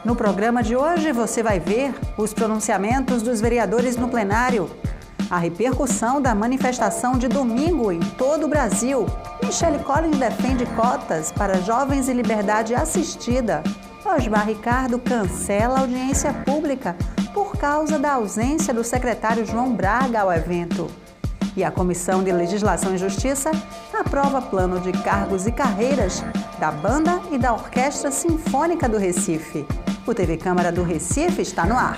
No programa de hoje você vai ver os pronunciamentos dos vereadores no plenário, a repercussão da manifestação de domingo em todo o Brasil. Michele Collins defende cotas para jovens e liberdade assistida. Osmar Ricardo cancela a audiência pública por causa da ausência do secretário João Braga ao evento. E a Comissão de Legislação e Justiça aprova plano de cargos e carreiras da Banda e da Orquestra Sinfônica do Recife. O TV Câmara do Recife está no ar.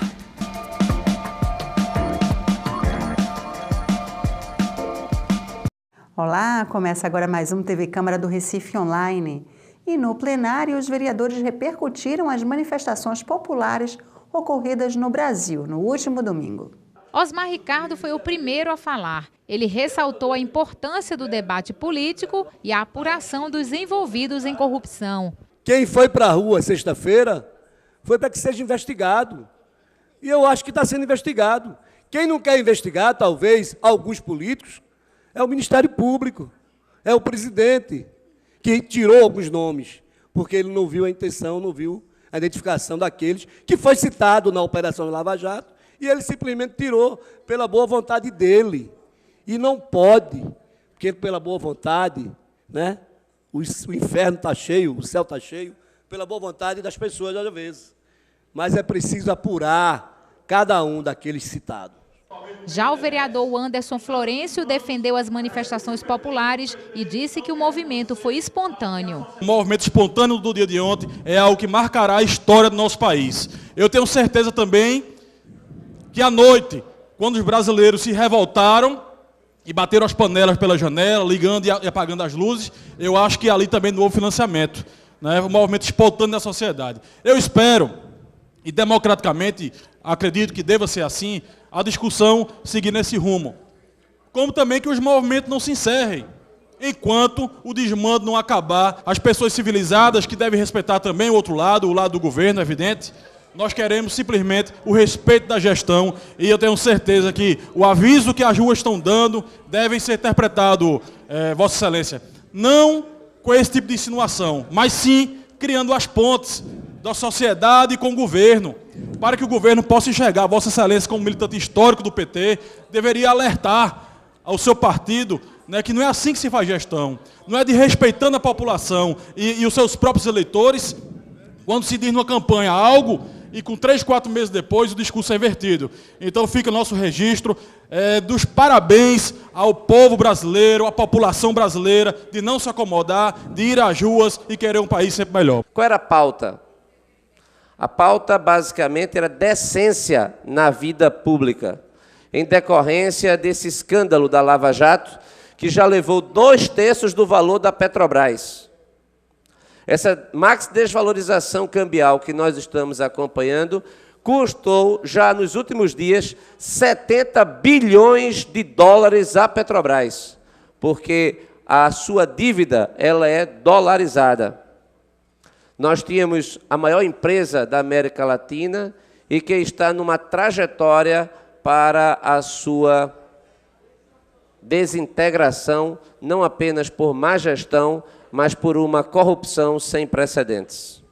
Olá, começa agora mais um TV Câmara do Recife Online. E no plenário, os vereadores repercutiram as manifestações populares ocorridas no Brasil no último domingo. Osmar Ricardo foi o primeiro a falar. Ele ressaltou a importância do debate político e a apuração dos envolvidos em corrupção. Quem foi para a rua sexta-feira foi para que seja investigado. E eu acho que está sendo investigado. Quem não quer investigar, talvez, alguns políticos, é o Ministério Público, é o presidente, que tirou alguns nomes, porque ele não viu a intenção, não viu a identificação daqueles que foi citado na Operação Lava Jato, e ele simplesmente tirou pela boa vontade dele. E não pode, porque pela boa vontade, né, o inferno está cheio, o céu está cheio, pela boa vontade das pessoas, às vezes. Mas é preciso apurar cada um daqueles citados. Já o vereador Anderson Florencio defendeu as manifestações populares e disse que o movimento foi espontâneo. O movimento espontâneo do dia de ontem é algo que marcará a história do nosso país. Eu tenho certeza também que à noite, quando os brasileiros se revoltaram e bateram as panelas pela janela, ligando e apagando as luzes, eu acho que ali também não houve financiamento, né? O movimento espontâneo da sociedade. Eu espero, e democraticamente acredito que deva ser assim, a discussão seguir nesse rumo. Como também que os movimentos não se encerrem, enquanto o desmando não acabar. As pessoas civilizadas, que devem respeitar também o outro lado, o lado do governo, é evidente. Nós queremos simplesmente o respeito da gestão e eu tenho certeza que o aviso que as ruas estão dando deve ser interpretado, Vossa Excelência, não com esse tipo de insinuação, mas sim criando as pontes da sociedade com o governo, para que o governo possa enxergar. Vossa Excelência, como militante histórico do PT, deveria alertar ao seu partido, né, que não é assim que se faz gestão, não é de respeitando a população e os seus próprios eleitores, quando se diz numa campanha algo e com 3, 4 meses depois o discurso é invertido. Então fica o nosso registro dos parabéns ao povo brasileiro, à população brasileira, de não se acomodar, de ir às ruas e querer um país sempre melhor. Qual era a pauta? A pauta, basicamente, era decência na vida pública, em decorrência desse escândalo da Lava Jato, que já levou 2/3 do valor da Petrobras. Essa max desvalorização cambial que nós estamos acompanhando custou, já nos últimos dias, 70 bilhões de dólares à Petrobras, porque a sua dívida ela é dolarizada. Nós tínhamos a maior empresa da América Latina e que está numa trajetória para a sua desintegração, não apenas por má gestão, mas por uma corrupção sem precedentes.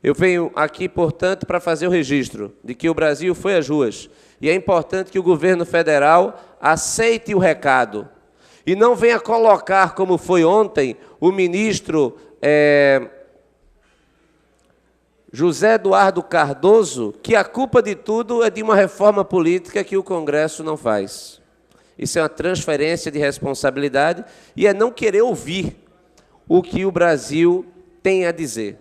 Eu venho aqui, portanto, para fazer o registro de que o Brasil foi às ruas e é importante que o governo federal aceite o recado e não venha colocar, como foi ontem, o ministro José Eduardo Cardoso, que a culpa de tudo é de uma reforma política que o Congresso não faz. Isso é uma transferência de responsabilidade e é não querer ouvir o que o Brasil tem a dizer.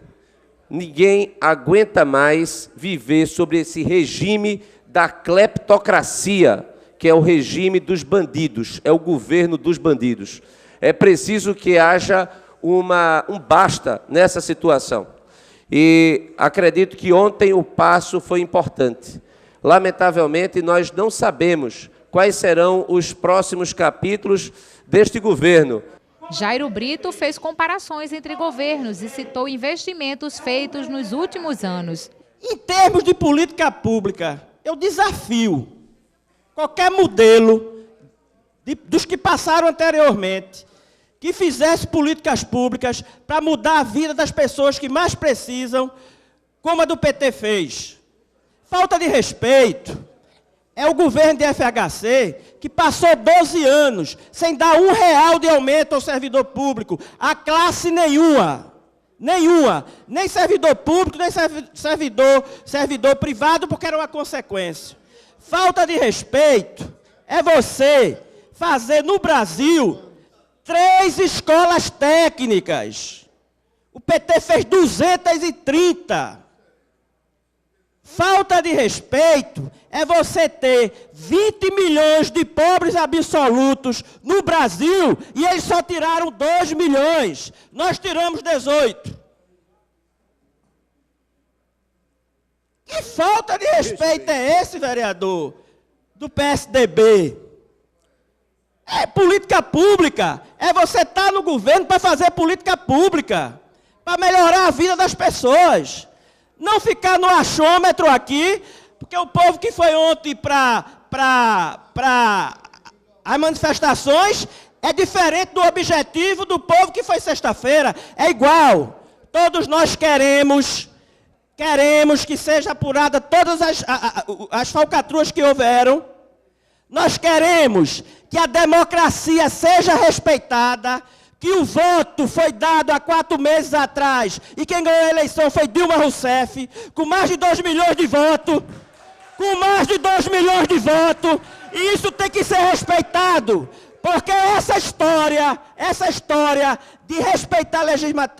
Ninguém aguenta mais viver sobre esse regime da cleptocracia, que é o regime dos bandidos, é o governo dos bandidos. É preciso que haja um basta nessa situação. E acredito que ontem o passo foi importante. Lamentavelmente, nós não sabemos quais serão os próximos capítulos deste governo. Jairo Brito fez comparações entre governos e citou investimentos feitos nos últimos anos. Em termos de política pública, eu desafio qualquer modelo dos que passaram anteriormente, que fizesse políticas públicas para mudar a vida das pessoas que mais precisam, como a do PT fez. Falta de respeito. É o governo de FHC que passou 12 anos sem dar R$1 de aumento ao servidor público, a classe nenhuma. Nenhuma. Nem servidor público, nem servidor privado, porque era uma consequência. Falta de respeito é você fazer no Brasil 3 escolas técnicas. O PT fez 230. Falta de respeito é você ter 20 milhões de pobres absolutos no Brasil e eles só tiraram 2 milhões. Nós tiramos 18. Que falta de respeito é esse, vereador, do PSDB? É política pública. É você estar no governo para fazer política pública, para melhorar a vida das pessoas. Não ficar no achômetro aqui, porque o povo que foi ontem para as manifestações é diferente do objetivo do povo que foi sexta-feira. É igual. Todos nós queremos que seja apurada todas as falcatruas que houveram. Nós queremos que a democracia seja respeitada, que o voto foi dado há 4 meses atrás e quem ganhou a eleição foi Dilma Rousseff, com mais de 2 milhões de votos, e isso tem que ser respeitado, porque essa história de respeitar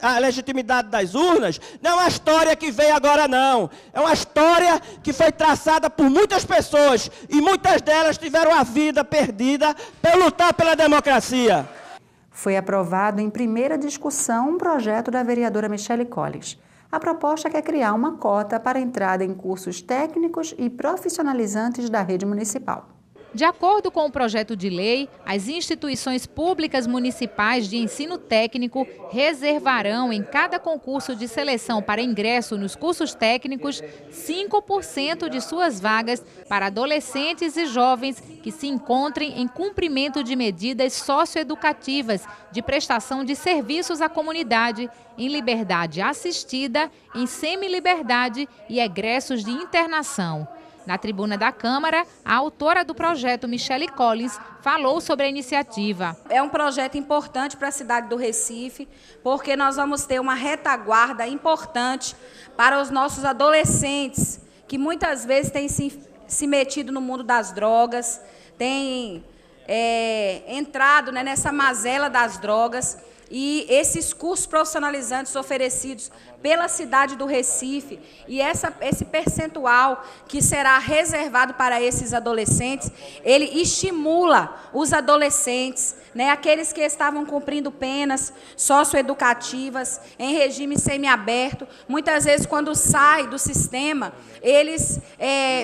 a legitimidade das urnas, não é uma história que veio agora não, é uma história que foi traçada por muitas pessoas, e muitas delas tiveram a vida perdida por lutar pela democracia. Foi aprovado em primeira discussão um projeto da vereadora Michele Collins. A proposta quer criar uma cota para entrada em cursos técnicos e profissionalizantes da rede municipal. De acordo com o projeto de lei, as instituições públicas municipais de ensino técnico reservarão em cada concurso de seleção para ingresso nos cursos técnicos 5% de suas vagas para adolescentes e jovens que se encontrem em cumprimento de medidas socioeducativas de prestação de serviços à comunidade, em liberdade assistida, em semiliberdade e egressos de internação. Na tribuna da Câmara, a autora do projeto, Michele Collins, falou sobre a iniciativa. É um projeto importante para a cidade do Recife, porque nós vamos ter uma retaguarda importante para os nossos adolescentes, que muitas vezes têm se metido no mundo das drogas, têm entrado, né, nessa mazela das drogas. E esses cursos profissionalizantes oferecidos pela cidade do Recife e esse percentual que será reservado para esses adolescentes, ele estimula os adolescentes, né, aqueles que estavam cumprindo penas socioeducativas em regime semiaberto, muitas vezes quando saem do sistema, eles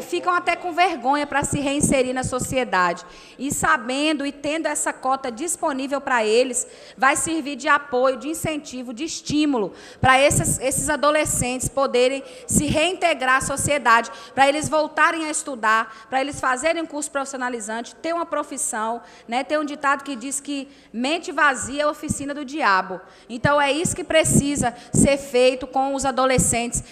ficam até com vergonha para se reinserir na sociedade. E sabendo e tendo essa cota disponível para eles, vai servir de apoio, de incentivo, de estímulo para esses adolescentes poderem se reintegrar à sociedade, para eles voltarem a estudar, para eles fazerem um curso profissionalizante, ter uma profissão, né? Tem um ditado que diz que mente vazia é a oficina do diabo. Então, é isso que precisa ser feito com os adolescentes,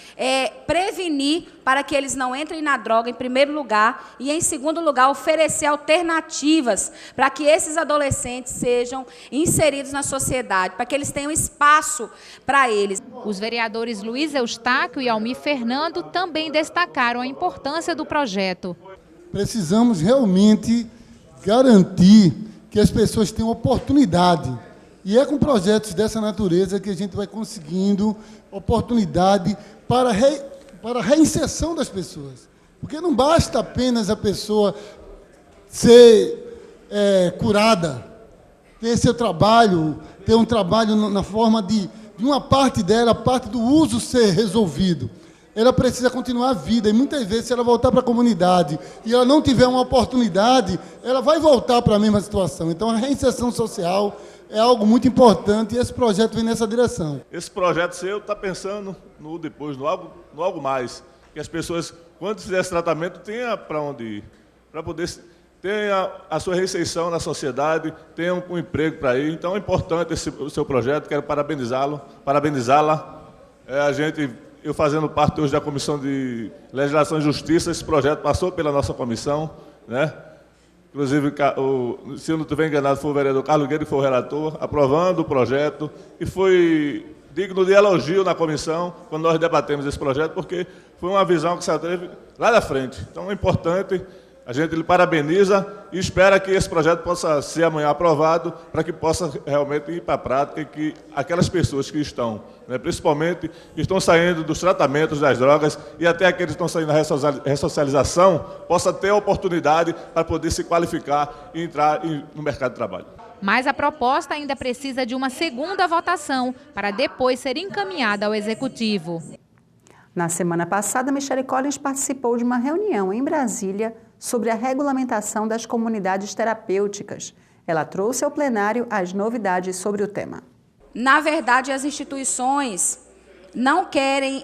prevenir para que eles não entrem na droga, em primeiro lugar, e, em segundo lugar, oferecer alternativas para que esses adolescentes sejam inseridos na sociedade, para que eles tenham espaço para eles. Os vereadores Luiz Eustáquio e Almir Fernando também destacaram a importância do projeto. Precisamos realmente garantir que as pessoas tenham oportunidade. E é com projetos dessa natureza que a gente vai conseguindo oportunidade para a reinserção das pessoas. Porque não basta apenas a pessoa ser curada, ter seu trabalho, ter um trabalho na forma de uma parte dela, a parte do uso ser resolvido. Ela precisa continuar a vida, e muitas vezes, se ela voltar para a comunidade e ela não tiver uma oportunidade, ela vai voltar para a mesma situação. Então, a reinserção social é algo muito importante e esse projeto vem nessa direção. Esse projeto seu está pensando no algo mais, que as pessoas, quando fizer esse tratamento, tenham para onde ir, para poder ter a sua reinserção na sociedade, tenham um emprego para ir. Então, é importante o seu projeto, quero parabenizá-la. eu fazendo parte hoje da Comissão de Legislação e Justiça, esse projeto passou pela nossa comissão, né? Inclusive, se eu não estiver enganado, foi o vereador Carlos Guedes que foi o relator, aprovando o projeto, e foi digno de elogio na comissão, quando nós debatemos esse projeto, porque foi uma visão que se teve lá da frente. Então, é importante, a gente lhe parabeniza e espera que esse projeto possa ser amanhã aprovado, para que possa realmente ir para a prática e que aquelas pessoas que estão, né, principalmente, que estão saindo dos tratamentos das drogas e até aqueles que estão saindo da ressocialização, possa ter a oportunidade para poder se qualificar e entrar no mercado de trabalho. Mas a proposta ainda precisa de uma segunda votação para depois ser encaminhada ao Executivo. Na semana passada, Michele Collins participou de uma reunião em Brasília sobre a regulamentação das comunidades terapêuticas. Ela trouxe ao plenário as novidades sobre o tema. Na verdade, as instituições não querem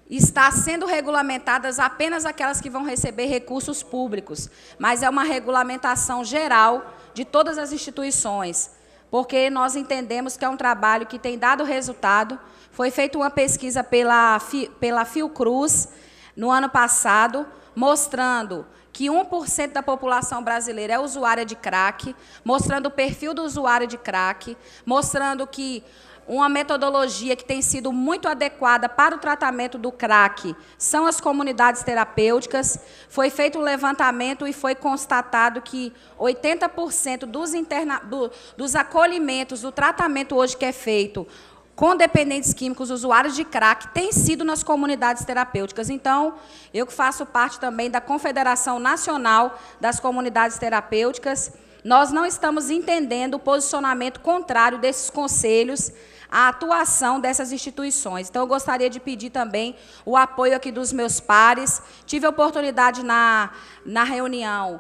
está sendo regulamentadas apenas aquelas que vão receber recursos públicos, mas é uma regulamentação geral de todas as instituições, porque nós entendemos que é um trabalho que tem dado resultado. Foi feita uma pesquisa pela Fiocruz no ano passado, mostrando que 1% da população brasileira é usuária de crack, mostrando o perfil do usuário de crack, mostrando que uma metodologia que tem sido muito adequada para o tratamento do crack são as comunidades terapêuticas. Foi feito um levantamento e foi constatado que 80% dos acolhimentos, do tratamento hoje que é feito com dependentes químicos, usuários de crack, tem sido nas comunidades terapêuticas. Então, eu que faço parte também da Confederação Nacional das Comunidades Terapêuticas, nós não estamos entendendo o posicionamento contrário desses conselhos à atuação dessas instituições. Então, eu gostaria de pedir também o apoio aqui dos meus pares. Tive a oportunidade na reunião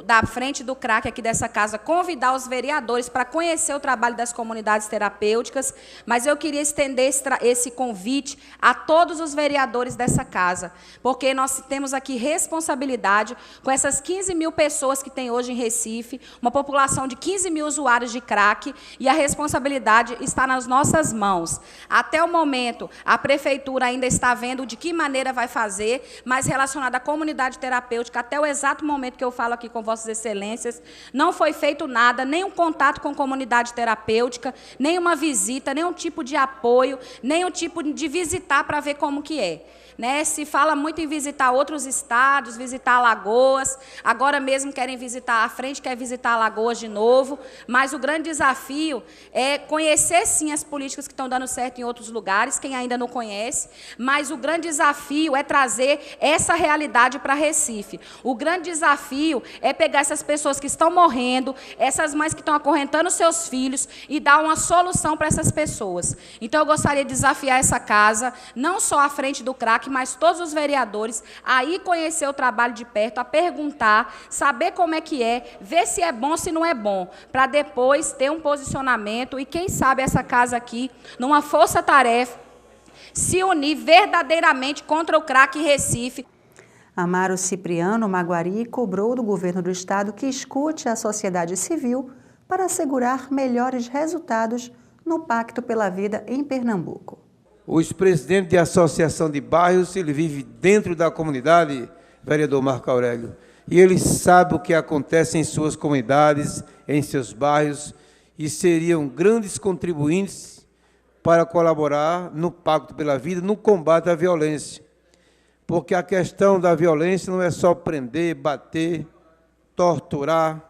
da frente do crack aqui dessa casa, convidar os vereadores para conhecer o trabalho das comunidades terapêuticas, mas eu queria estender esse convite a todos os vereadores dessa casa, porque nós temos aqui responsabilidade com essas 15 mil pessoas que tem hoje em Recife, uma população de 15 mil usuários de crack, e a responsabilidade está nas nossas mãos. Até o momento, a prefeitura ainda está vendo de que maneira vai fazer, mas relacionada à comunidade terapêutica, até o exato momento que eu falo aqui com Vossas Excelências, não foi feito nada, nenhum contato com comunidade terapêutica, nenhuma visita, nenhum tipo de apoio, nenhum tipo de visitar para ver como que é. Né? Se fala muito em visitar outros estados, visitar Alagoas, agora mesmo querem visitar, a frente quer visitar Alagoas de novo, mas o grande desafio é conhecer, sim, as políticas que estão dando certo em outros lugares, quem ainda não conhece, mas o grande desafio é trazer essa realidade para Recife. O grande desafio é pegar essas pessoas que estão morrendo, essas mães que estão acorrentando seus filhos e dar uma solução para essas pessoas. Então, eu gostaria de desafiar essa casa, não só à frente do CRAC, mas todos os vereadores, a ir conhecer o trabalho de perto, a perguntar, saber como é que é, ver se é bom, se não é bom, para depois ter um posicionamento e, quem sabe, essa casa aqui, numa força-tarefa, se unir verdadeiramente contra o crack em Recife. Amaro Cipriano Maguari cobrou do governo do estado que escute a sociedade civil para assegurar melhores resultados no Pacto pela Vida em Pernambuco. O ex-presidente de associação de bairros, ele vive dentro da comunidade, vereador Marco Aurélio, e ele sabe o que acontece em suas comunidades, em seus bairros, e seriam grandes contribuintes para colaborar no Pacto pela Vida, no combate à violência. Porque a questão da violência não é só prender, bater, torturar,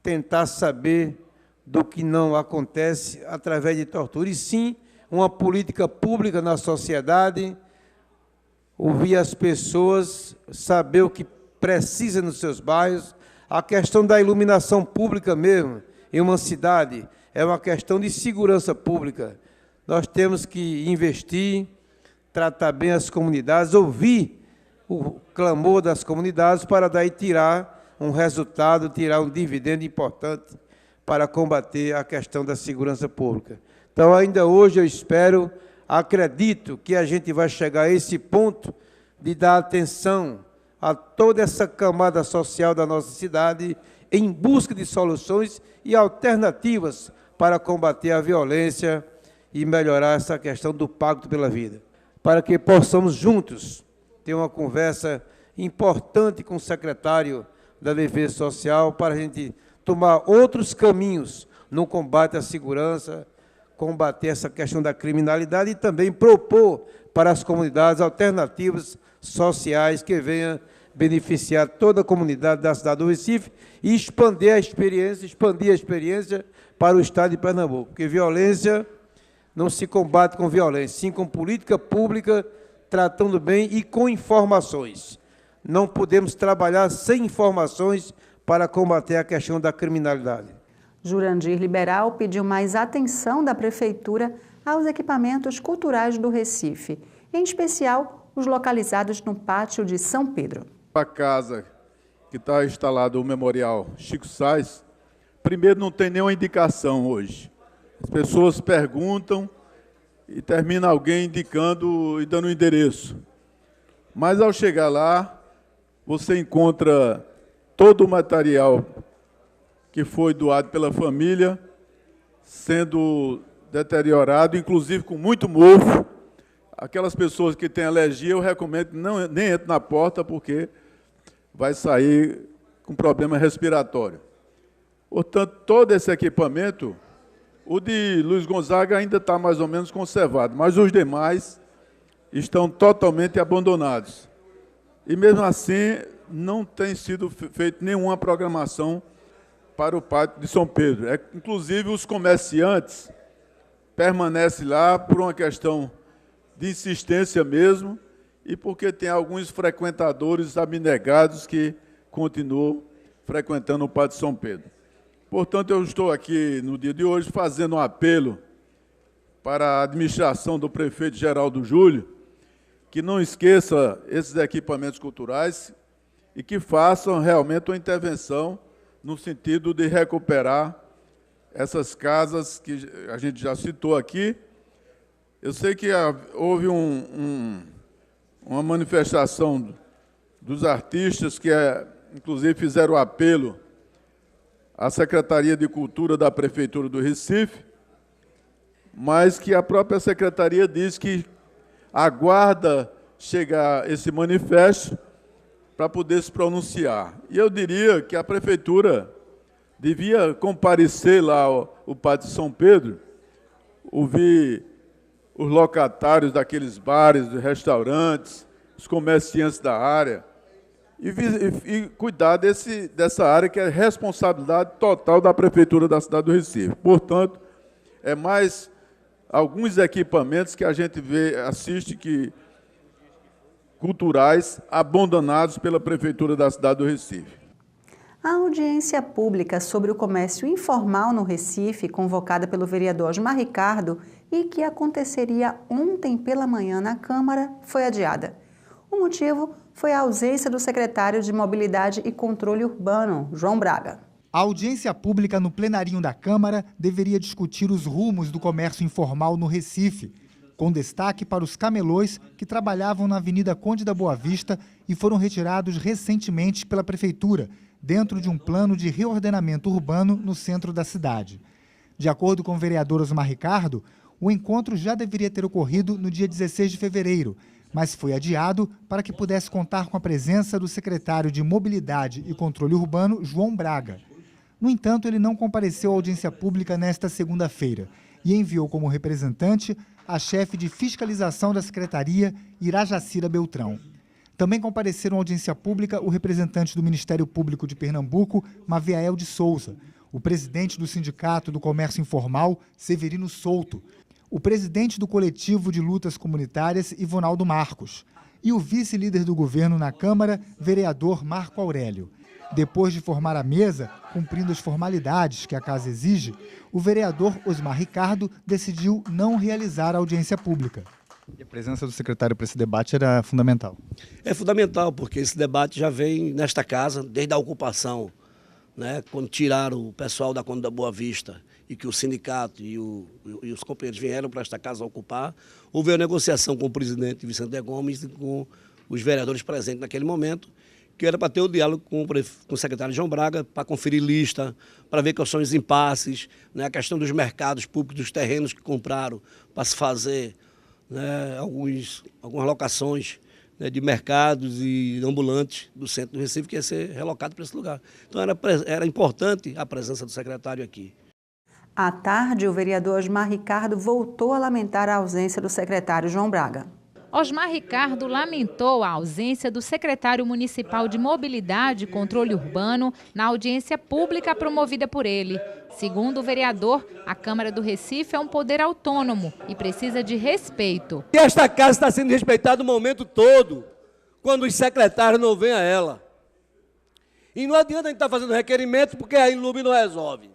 tentar saber do que não acontece através de tortura, e sim uma política pública na sociedade, ouvir as pessoas, saber o que precisa nos seus bairros. A questão da iluminação pública mesmo, em uma cidade, é uma questão de segurança pública. Nós temos que investir, tratar bem as comunidades, ouvir o clamor das comunidades para daí tirar um resultado, tirar um dividendo importante para combater a questão da segurança pública. Então, ainda hoje eu espero, acredito que a gente vai chegar a esse ponto de dar atenção a toda essa camada social da nossa cidade em busca de soluções e alternativas para combater a violência e melhorar essa questão do pacto pela vida, para que possamos juntos ter uma conversa importante com o secretário da Defesa Social para a gente tomar outros caminhos no combate à segurança, combater essa questão da criminalidade e também propor para as comunidades alternativas sociais que venham beneficiar toda a comunidade da cidade do Recife e expandir a experiência para o estado de Pernambuco, porque violência não se combate com violência, sim com política pública, tratando bem e com informações. Não podemos trabalhar sem informações para combater a questão da criminalidade. Jurandir Liberal pediu mais atenção da Prefeitura aos equipamentos culturais do Recife, em especial os localizados no pátio de São Pedro. A casa que está instalado o Memorial Chico Sainz, primeiro não tem nenhuma indicação hoje. As pessoas perguntam e termina alguém indicando e dando o endereço. Mas ao chegar lá, você encontra todo o material que foi doado pela família sendo deteriorado, inclusive com muito mofo. Aquelas pessoas que têm alergia, eu recomendo que nem entre na porta, porque vai sair com problema respiratório. Portanto, todo esse equipamento, o de Luiz Gonzaga ainda está mais ou menos conservado, mas os demais estão totalmente abandonados. E, mesmo assim, não tem sido feita nenhuma programação para o pátio de São Pedro. Inclusive, os comerciantes permanecem lá por uma questão de insistência mesmo e porque tem alguns frequentadores abnegados que continuam frequentando o pátio de São Pedro. Portanto, eu estou aqui no dia de hoje fazendo um apelo para a administração do prefeito Geraldo Júlio que não esqueça esses equipamentos culturais e que façam realmente uma intervenção no sentido de recuperar essas casas que a gente já citou aqui. Eu sei que houve uma manifestação dos artistas que, inclusive, fizeram apelo à Secretaria de Cultura da Prefeitura do Recife, mas que a própria Secretaria diz que aguarda chegar esse manifesto para poder se pronunciar. E eu diria que a Prefeitura devia comparecer lá ao pátio de São Pedro, ouvir os locatários daqueles bares, restaurantes, os comerciantes da área, e cuidar dessa área que é responsabilidade total da Prefeitura da cidade do Recife. Portanto, é mais alguns equipamentos que a gente assiste culturais abandonados pela Prefeitura da cidade do Recife. A audiência pública sobre o comércio informal no Recife, convocada pelo vereador Osmar Ricardo e que aconteceria ontem pela manhã na Câmara, foi adiada. O motivo foi a ausência do secretário de Mobilidade e Controle Urbano, João Braga. A audiência pública no plenarinho da Câmara deveria discutir os rumos do comércio informal no Recife, com destaque para os camelôs que trabalhavam na Avenida Conde da Boa Vista e foram retirados recentemente pela Prefeitura, dentro de um plano de reordenamento urbano no centro da cidade. De acordo com o vereador Osmar Ricardo, o encontro já deveria ter ocorrido no dia 16 de fevereiro, mas foi adiado para que pudesse contar com a presença do secretário de Mobilidade e Controle Urbano, João Braga. No entanto, ele não compareceu à audiência pública nesta segunda-feira e enviou como representante a chefe de fiscalização da Secretaria, Irajacira Beltrão. Também compareceram à audiência pública o representante do Ministério Público de Pernambuco, Maviael de Souza, o presidente do Sindicato do Comércio Informal, Severino Souto, o presidente do Coletivo de Lutas Comunitárias, Ivonaldo Marcos, e o vice-líder do governo na Câmara, vereador Marco Aurélio. Depois de formar a mesa, cumprindo as formalidades que a casa exige, o vereador Osmar Ricardo decidiu não realizar a audiência pública. E a presença do secretário para esse debate era fundamental? É fundamental, porque esse debate já vem nesta casa desde a ocupação, né? Quando tiraram o pessoal da Conde da Boa Vista e que o sindicato e os companheiros vieram para esta casa ocupar, houve a negociação com o presidente Vicente de Gomes e com os vereadores presentes naquele momento, que era para ter o diálogo com o secretário João Braga, para conferir lista, para ver quais são os impasses, né, a questão dos mercados públicos, dos terrenos que compraram para se fazer, né, algumas locações, né, de mercados e ambulantes do centro do Recife que ia ser relocado para esse lugar. Então era importante a presença do secretário aqui. À tarde, o vereador Osmar Ricardo voltou a lamentar a ausência do secretário João Braga. Osmar Ricardo lamentou a ausência do secretário municipal de Mobilidade e Controle Urbano na audiência pública promovida por ele. Segundo o vereador, a Câmara do Recife é um poder autônomo e precisa de respeito. E esta casa está sendo respeitada o momento todo, quando os secretários não vêm a ela. E não adianta a gente estar fazendo requerimento, porque a Inlub não resolve.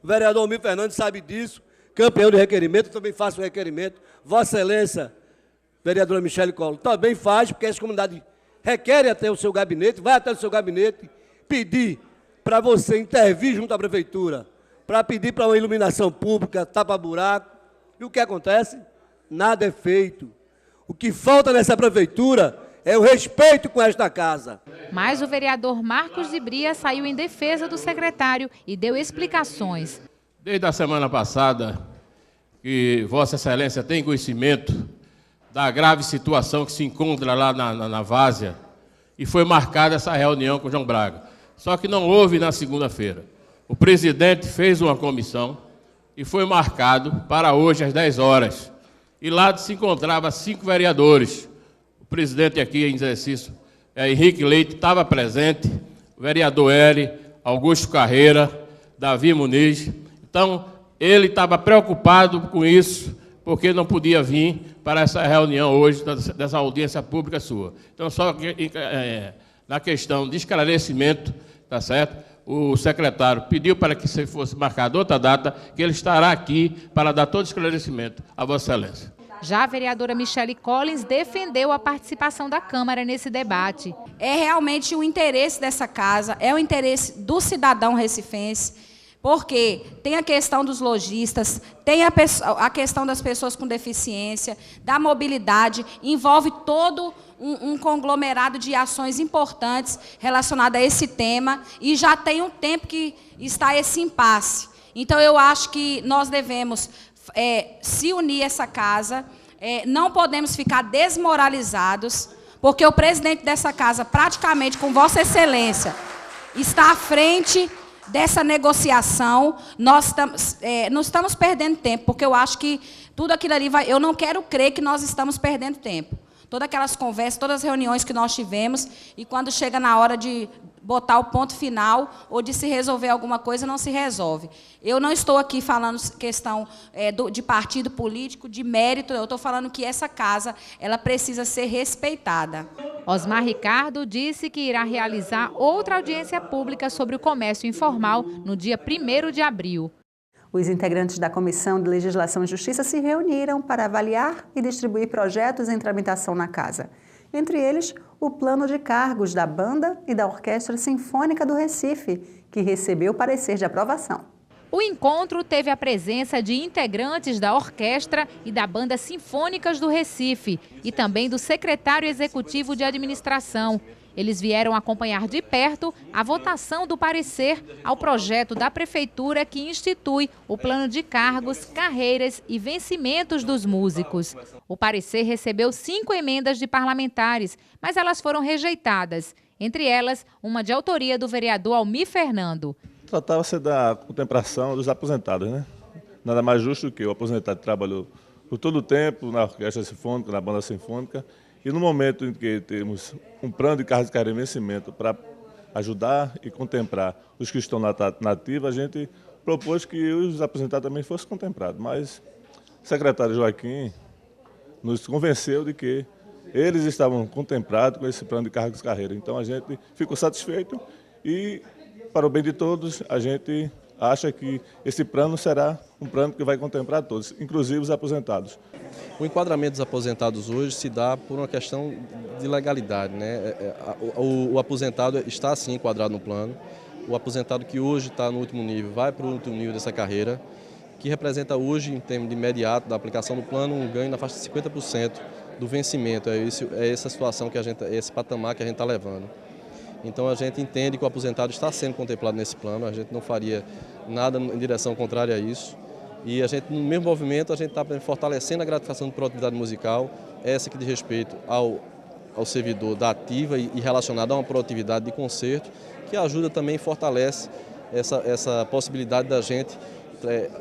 O vereador Almir Fernandes sabe disso, campeão de requerimento, eu também faço requerimento. Vossa Excelência, vereadora Michele Collor, também faz, porque essa comunidade requer até o seu gabinete, vai até o seu gabinete, pedir para você intervir junto à prefeitura, para pedir para uma iluminação pública, tapa-buraco. E o que acontece? Nada é feito. O que falta nessa prefeitura é o respeito com esta casa. Mas o vereador Marcos de Bria saiu em defesa do secretário e deu explicações. Desde a semana passada, que Vossa Excelência tem conhecimento da grave situação que se encontra lá na Várzea, e foi marcada essa reunião com o João Braga. Só que não houve na segunda-feira. O presidente fez uma comissão e foi marcado para hoje às 10 horas. E lá se encontrava 5 vereadores. O presidente aqui em exercício, Henrique Leite, estava presente, o vereador Eli, Augusto Carreira, Davi Muniz. Então, ele estava preocupado com isso, porque não podia vir para essa reunião hoje, dessa audiência pública sua. Então, só na questão de esclarecimento, tá certo? O secretário pediu para que se fosse marcada outra data, que ele estará aqui para dar todo esclarecimento a Vossa Excelência. Já a vereadora Michele Collins defendeu a participação da Câmara nesse debate. É realmente o interesse dessa casa, é o interesse do cidadão recifense, porque tem a questão dos lojistas, tem a questão das pessoas com deficiência, da mobilidade, envolve todo um conglomerado de ações importantes relacionadas a esse tema, e já tem um tempo que está esse impasse. Então, eu acho que nós devemos se unir a essa casa, não podemos ficar desmoralizados, porque o presidente dessa casa, praticamente com Vossa Excelência, está à frente dessa negociação. Nós não estamos perdendo tempo, porque eu acho que tudo aquilo ali vai... Eu não quero crer que nós estamos perdendo tempo. Todas aquelas conversas, todas as reuniões que nós tivemos, e quando chega na hora de botar o ponto final ou de se resolver alguma coisa, não se resolve. Eu não estou aqui falando questão de partido político, de mérito, eu estou falando que essa casa ela precisa ser respeitada. Osmar Ricardo disse que irá realizar outra audiência pública sobre o comércio informal no dia 1º de abril. Os integrantes da Comissão de Legislação e Justiça se reuniram para avaliar e distribuir projetos em tramitação na casa. Entre eles, o plano de cargos da Banda e da Orquestra Sinfônica do Recife, que recebeu parecer de aprovação. O encontro teve a presença de integrantes da Orquestra e da Banda Sinfônicas do Recife e também do secretário executivo de administração. Eles vieram acompanhar de perto a votação do parecer ao projeto da Prefeitura que institui o plano de cargos, carreiras e vencimentos dos músicos. O parecer recebeu 5 emendas de parlamentares, mas elas foram rejeitadas. Entre elas, uma de autoria do vereador Almir Fernando. Tratava-se da contemplação dos aposentados, né? Nada mais justo do que o aposentado que trabalhou por todo o tempo na Orquestra Sinfônica, na Banda Sinfônica, e no momento em que temos um plano de cargos de carreira e vencimento para ajudar e contemplar os que estão na ativa, a gente propôs que os aposentados também fossem contemplados. Mas o secretário Joaquim nos convenceu de que eles estavam contemplados com esse plano de cargos de carreira. Então a gente ficou satisfeito e, para o bem de todos, a gente acha que esse plano será um plano que vai contemplar todos, inclusive os aposentados. O enquadramento dos aposentados hoje se dá por uma questão de legalidade, né? O aposentado está sim enquadrado no plano. O aposentado que hoje está no último nível vai para o último nível dessa carreira, que representa hoje, em termos de imediato da aplicação do plano, um ganho na faixa de 50% do vencimento. É essa situação que esse patamar que a gente está levando. Então a gente entende que o aposentado está sendo contemplado nesse plano, a gente não faria nada em direção contrária a isso. E a gente, no mesmo movimento, a gente está fortalecendo a gratificação de produtividade musical, essa que diz respeito ao servidor da ativa e relacionada a uma produtividade de concerto, que ajuda também e fortalece essa possibilidade da gente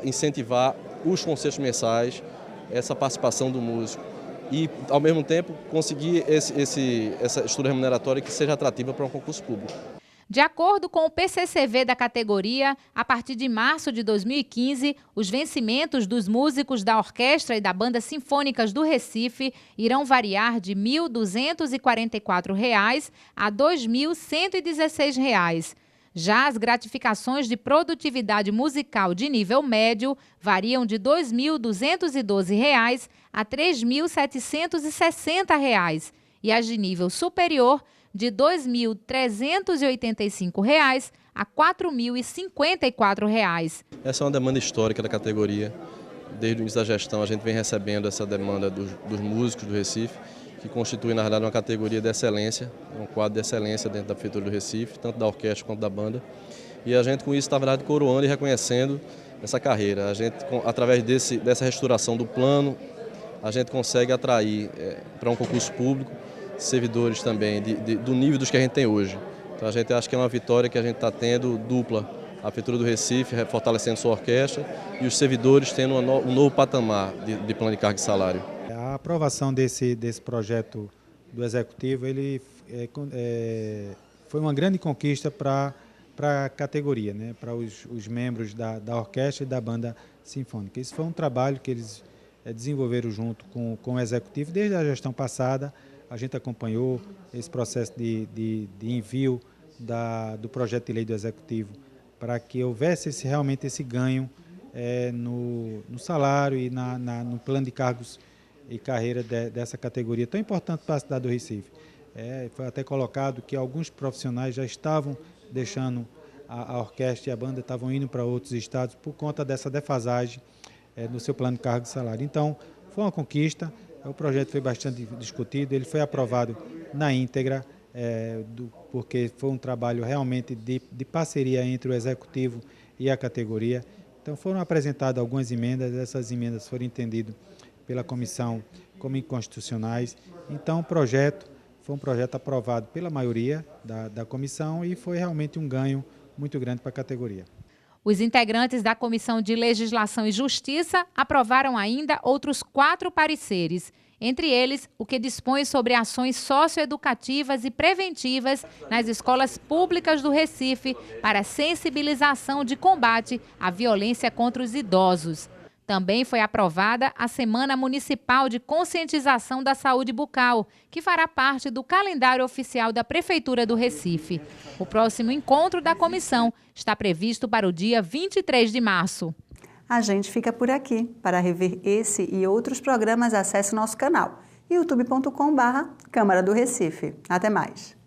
incentivar os concertos mensais, essa participação do músico e, ao mesmo tempo, conseguir essa estrutura remuneratória que seja atrativa para um concurso público. De acordo com o PCCV da categoria, a partir de março de 2015, os vencimentos dos músicos da Orquestra e da Banda Sinfônicas do Recife irão variar de R$ 1.244 a R$ 2.116. Já as gratificações de produtividade musical de nível médio variam de R$ 2.212 a R$ 3.760 e as de nível superior de R$ 2.385 a R$ 4.054. Essa é uma demanda histórica da categoria. Desde o início da gestão a gente vem recebendo essa demanda dos músicos do Recife, que constitui, na verdade, uma categoria de excelência, um quadro de excelência dentro da Prefeitura do Recife, tanto da orquestra quanto da banda. E a gente, com isso, está, na verdade, coroando e reconhecendo essa carreira. A gente, através dessa restauração do plano, a gente consegue atrair para um concurso público servidores também do nível dos que a gente tem hoje. Então a gente acha que é uma vitória que a gente está tendo dupla. A Prefeitura do Recife fortalecendo sua orquestra e os servidores tendo um novo patamar de plano de carga e salário. A aprovação desse projeto do Executivo foi uma grande conquista para a categoria, né? Para os membros da orquestra e da banda sinfônica. Isso foi um trabalho que eles desenvolveram junto com o Executivo desde a gestão passada. A gente acompanhou esse processo de envio do projeto de lei do Executivo para que houvesse realmente esse ganho no salário e no plano de cargos e carreira dessa categoria tão importante para a cidade do Recife. Foi até colocado que alguns profissionais já estavam deixando a orquestra e a banda, estavam indo para outros estados por conta dessa defasagem no seu plano de cargos e salário. Então, foi uma conquista. O projeto foi bastante discutido, ele foi aprovado na íntegra, porque foi um trabalho realmente de parceria entre o Executivo e a categoria. Então foram apresentadas algumas emendas, essas emendas foram entendidas pela comissão como inconstitucionais. Então o projeto foi um projeto aprovado pela maioria da comissão e foi realmente um ganho muito grande para a categoria. Os integrantes da Comissão de Legislação e Justiça aprovaram ainda outros 4 pareceres, entre eles o que dispõe sobre ações socioeducativas e preventivas nas escolas públicas do Recife para sensibilização de combate à violência contra os idosos. Também foi aprovada a Semana Municipal de Conscientização da Saúde Bucal, que fará parte do calendário oficial da Prefeitura do Recife. O próximo encontro da comissão está previsto para o dia 23 de março. A gente fica por aqui. Para rever esse e outros programas, acesse nosso canal youtube.com/Câmara do Recife. Até mais.